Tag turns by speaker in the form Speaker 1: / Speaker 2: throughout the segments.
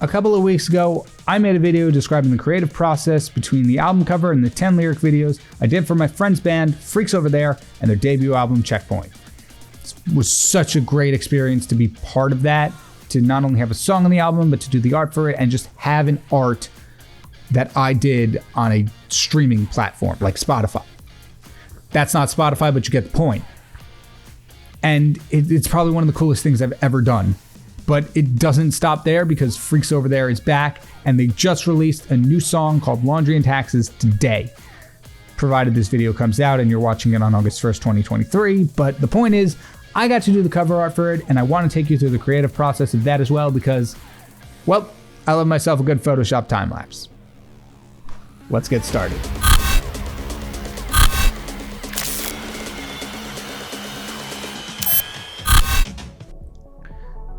Speaker 1: A couple of weeks ago, I made a video describing the creative process between the album cover and the 10 lyric videos I did for my friend's band, Freaks Over There, and their debut album, Checkpoint. It was such a great experience to be part of that, to not only have a song on the album, but to do the art for it and just have an art that I did on a streaming platform like Spotify. That's not Spotify, but you get the point. And it's probably one of the coolest things I've ever done. But it doesn't stop there because Freaks Over There is back and they just released a new song called Laundry and Taxes today, provided this video comes out and you're watching it on August 1st, 2023. But the point is, I got to do the cover art for it and I want to take you through the creative process of that as well because, well, I love myself a good Photoshop time lapse. Let's get started.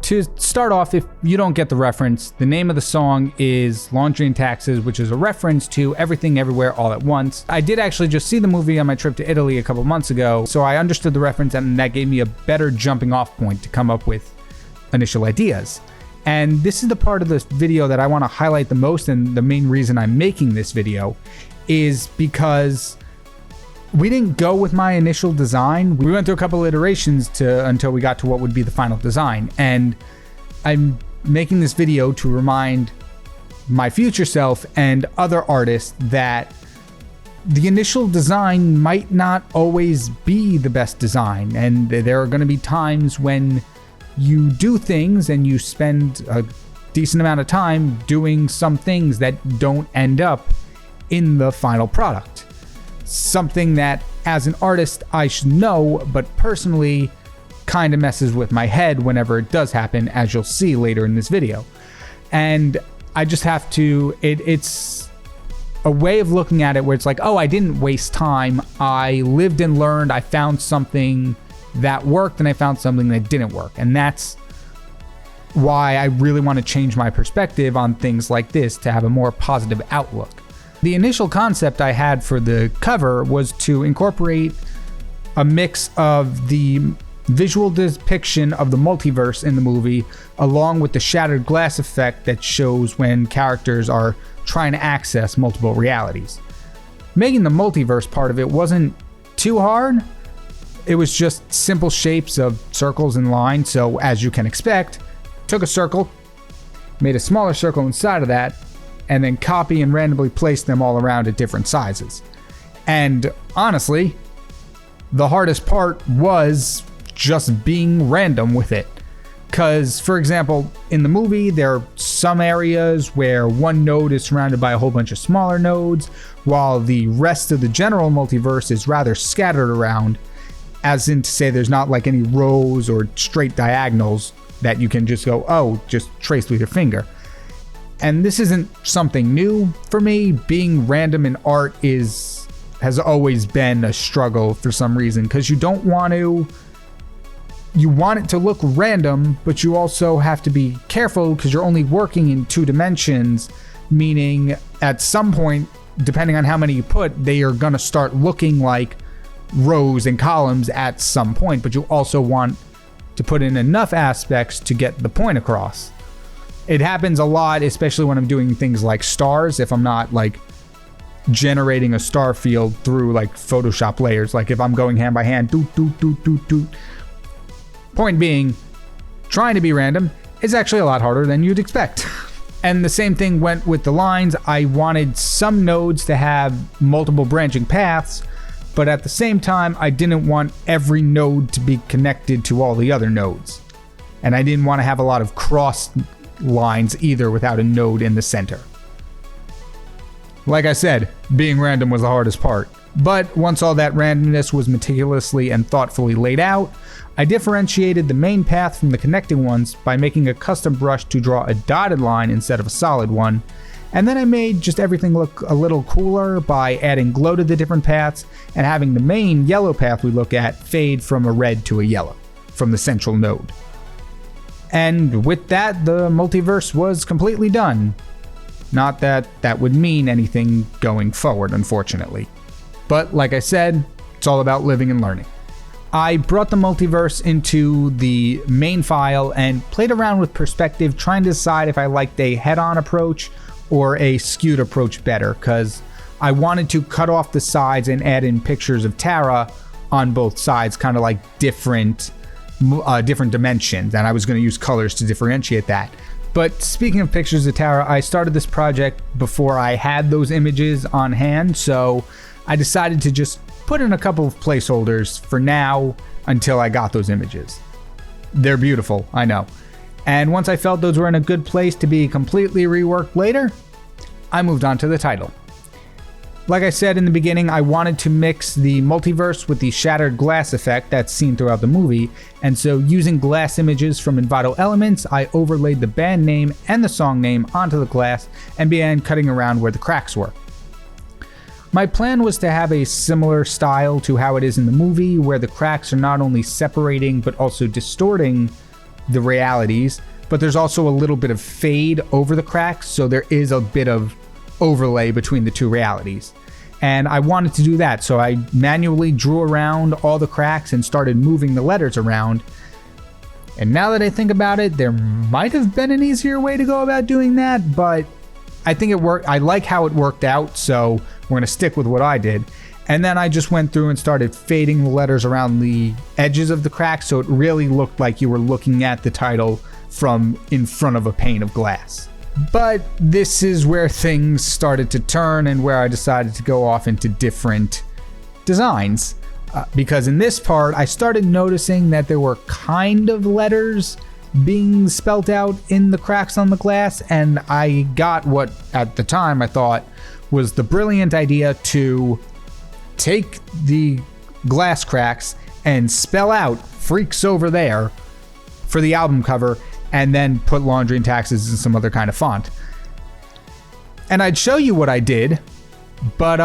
Speaker 1: To start off, if you don't get the reference, the name of the song is Laundry and Taxes, which is a reference to Everything Everywhere All At Once. I did actually just see the movie on my trip to Italy a couple months ago, so I understood the reference and that gave me a better jumping off point to come up with initial ideas. And this is the part of this video that I want to highlight the most, and the main reason I'm making this video is because we didn't go with my initial design. We went through a couple iterations until we got to what would be the final design. And I'm making this video to remind my future self and other artists that the initial design might not always be the best design. And there are going to be times when you do things and you spend a decent amount of time doing some things that don't end up in the final product. Something that as an artist I should know, but personally kind of messes with my head whenever it does happen, as you'll see later in this video. And I just have to, it's a way of looking at it where it's like, oh, I didn't waste time. I lived and learned. I found something that worked and I found something that didn't work. And that's why I really want to change my perspective on things like this to have a more positive outlook. The initial concept I had for the cover was to incorporate a mix of the visual depiction of the multiverse in the movie, along with the shattered glass effect that shows when characters are trying to access multiple realities. Making the multiverse part of it wasn't too hard. It was just simple shapes of circles and lines, so as you can expect, took a circle, made a smaller circle inside of that, and then copy and randomly place them all around at different sizes. And honestly, the hardest part was just being random with it. Because, for example, in the movie, there are some areas where one node is surrounded by a whole bunch of smaller nodes, while the rest of the general multiverse is rather scattered around, as in to say there's not like any rows or straight diagonals that you can just go, oh, just trace with your finger. And this isn't something new for me. Being random in art has always been a struggle for some reason, because you want it to look random, but you also have to be careful because you're only working in 2 dimensions, meaning at some point, depending on how many you put, they are going to start looking like rows and columns at some point, but you also want to put in enough aspects to get the point across. It happens a lot, especially when I'm doing things like stars, if I'm not like generating a star field through like Photoshop layers, like if I'm going hand by hand, doot, doot, doot, doot, doot. Point being, trying to be random is actually a lot harder than you'd expect. And the same thing went with the lines. I wanted some nodes to have multiple branching paths, but at the same time, I didn't want every node to be connected to all the other nodes. And I didn't want to have a lot of cross lines either without a node in the center. Like I said, being random was the hardest part. But once all that randomness was meticulously and thoughtfully laid out, I differentiated the main path from the connecting ones by making a custom brush to draw a dotted line instead of a solid one. And then I made just everything look a little cooler by adding glow to the different paths and having the main yellow path we look at fade from a red to a yellow from the central node. And with that, the multiverse was completely done. Not that that would mean anything going forward, unfortunately. But like I said, it's all about living and learning. I brought the multiverse into the main file and played around with perspective, trying to decide if I liked a head-on approach or a skewed approach better, because I wanted to cut off the sides and add in pictures of Tara on both sides, kind of like different dimensions, and I was going to use colors to differentiate that. But speaking of pictures of Tara, I started this project before I had those images on hand, so I decided to just put in a couple of placeholders for now until I got those images. They're beautiful, I know. And once I felt those were in a good place to be completely reworked later, I moved on to the title. Like I said in the beginning, I wanted to mix the multiverse with the shattered glass effect that's seen throughout the movie, and so using glass images from Envato Elements, I overlaid the band name and the song name onto the glass and began cutting around where the cracks were. My plan was to have a similar style to how it is in the movie, where the cracks are not only separating but also distorting the realities, but there's also a little bit of fade over the cracks, so there is a bit of overlay between the two realities. And I wanted to do that, so I manually drew around all the cracks and started moving the letters around. And now that I think about it, there might have been an easier way to go about doing that, but I think it worked. I like how it worked out, so we're going to stick with what I did. And then I just went through and started fading the letters around the edges of the cracks, so it really looked like you were looking at the title from in front of a pane of glass. But this is where things started to turn and where I decided to go off into different designs. Because in this part, I started noticing that there were kind of letters being spelt out in the cracks on the glass, and I got what at the time I thought was the brilliant idea to take the glass cracks and spell out "Freaks Over There" for the album cover, and then put Laundry and Taxes in some other kind of font. And I'd show you what I did, but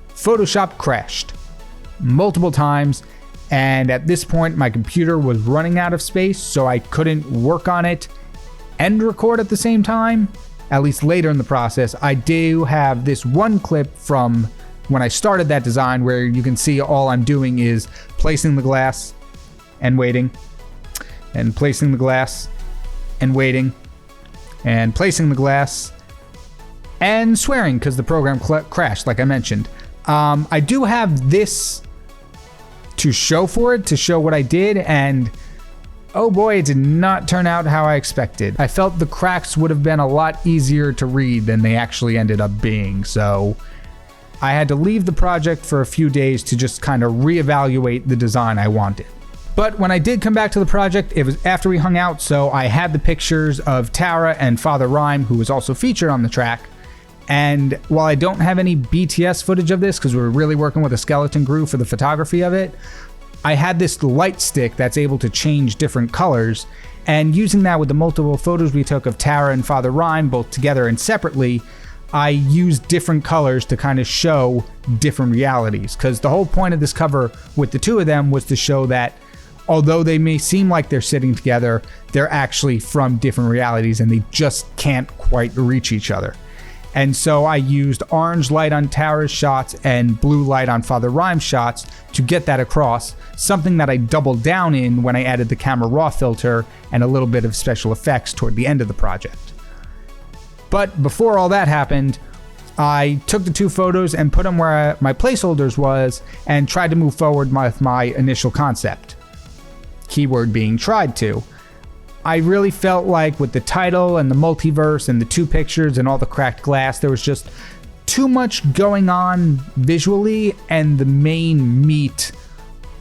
Speaker 1: Photoshop crashed multiple times, and at this point my computer was running out of space, so I couldn't work on it and record at the same time, at least later in the process. I do have this one clip from when I started that design where you can see all I'm doing is placing the glass and waiting, and placing the glass and waiting, and placing the glass and swearing because the program crashed, like I mentioned. I do have this to show for it, to show what I did, and oh boy, it did not turn out how I expected. I felt the cracks would have been a lot easier to read than they actually ended up being, so I had to leave the project for a few days to just kind of reevaluate the design I wanted. But when I did come back to the project, it was after we hung out, so I had the pictures of Tara and Father Rhyme, who was also featured on the track. And while I don't have any BTS footage of this, because we were really working with a skeleton crew for the photography of it, I had this light stick that's able to change different colors. And using that with the multiple photos we took of Tara and Father Rhyme, both together and separately, I used different colors to kind of show different realities. Because the whole point of this cover with the two of them was to show that although they may seem like they're sitting together, they're actually from different realities and they just can't quite reach each other. And so I used orange light on Tara's shots and blue light on Father Rhyme's shots to get that across, something that I doubled down in when I added the camera raw filter and a little bit of special effects toward the end of the project. But before all that happened, I took the two photos and put them where my placeholders was and tried to move forward with my initial concept. Keyword being tried to. I really felt like with the title and the multiverse and the two pictures and all the cracked glass, there was just too much going on visually, and the main meat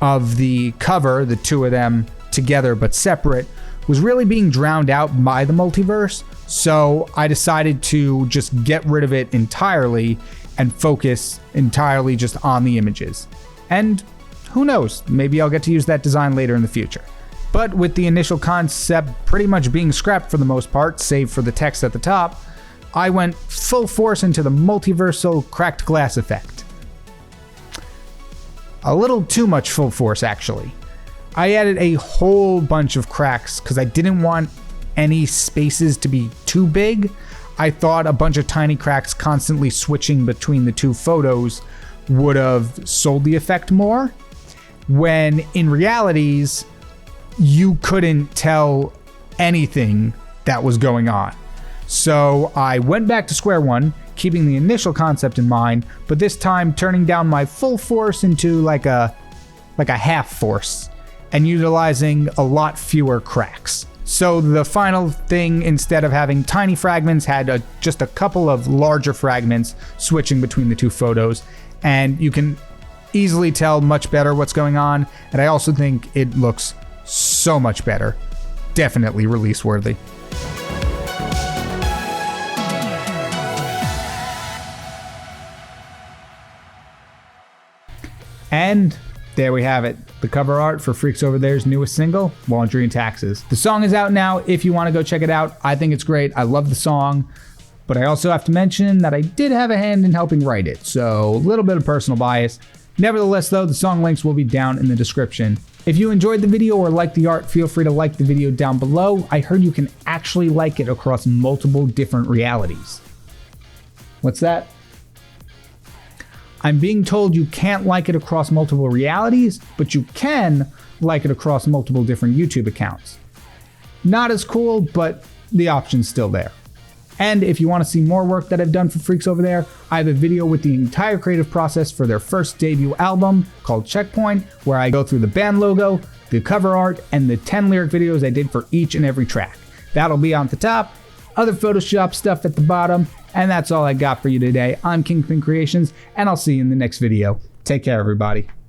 Speaker 1: of the cover, the two of them together but separate, was really being drowned out by the multiverse. So I decided to just get rid of it entirely and focus entirely just on the images. And who knows, maybe I'll get to use that design later in the future. But with the initial concept pretty much being scrapped for the most part, save for the text at the top, I went full force into the multiversal cracked glass effect. A little too much full force, actually. I added a whole bunch of cracks because I didn't want any spaces to be too big. I thought a bunch of tiny cracks constantly switching between the two photos would have sold the effect more. when in realities, you couldn't tell anything that was going on. So I went back to square one, keeping the initial concept in mind, but this time turning down my full force into like a half force and utilizing a lot fewer cracks. So the final thing, instead of having tiny fragments, had just a couple of larger fragments switching between the two photos, and you can easily tell much better what's going on, and I also think it looks so much better. Definitely release worthy. And there we have it, the cover art for Freaks Over There's newest single, Laundry and Taxes. The song is out now if you want to go check it out. I think it's great. I love the song, but I also have to mention that I did have a hand in helping write it, so a little bit of personal bias. Nevertheless though, the song links will be down in the description. If you enjoyed the video or liked the art, feel free to like the video down below. I heard you can actually like it across multiple different realities. What's that? I'm being told you can't like it across multiple realities, but you can like it across multiple different YouTube accounts. Not as cool, but the option's still there. And if you want to see more work that I've done for Freaks Over There, I have a video with the entire creative process for their first debut album called Checkpoint, where I go through the band logo, the cover art, and the 10 lyric videos I did for each and every track. That'll be on the top, other Photoshop stuff at the bottom, and that's all I got for you today. I'm KyngPin Creations, and I'll see you in the next video. Take care, everybody.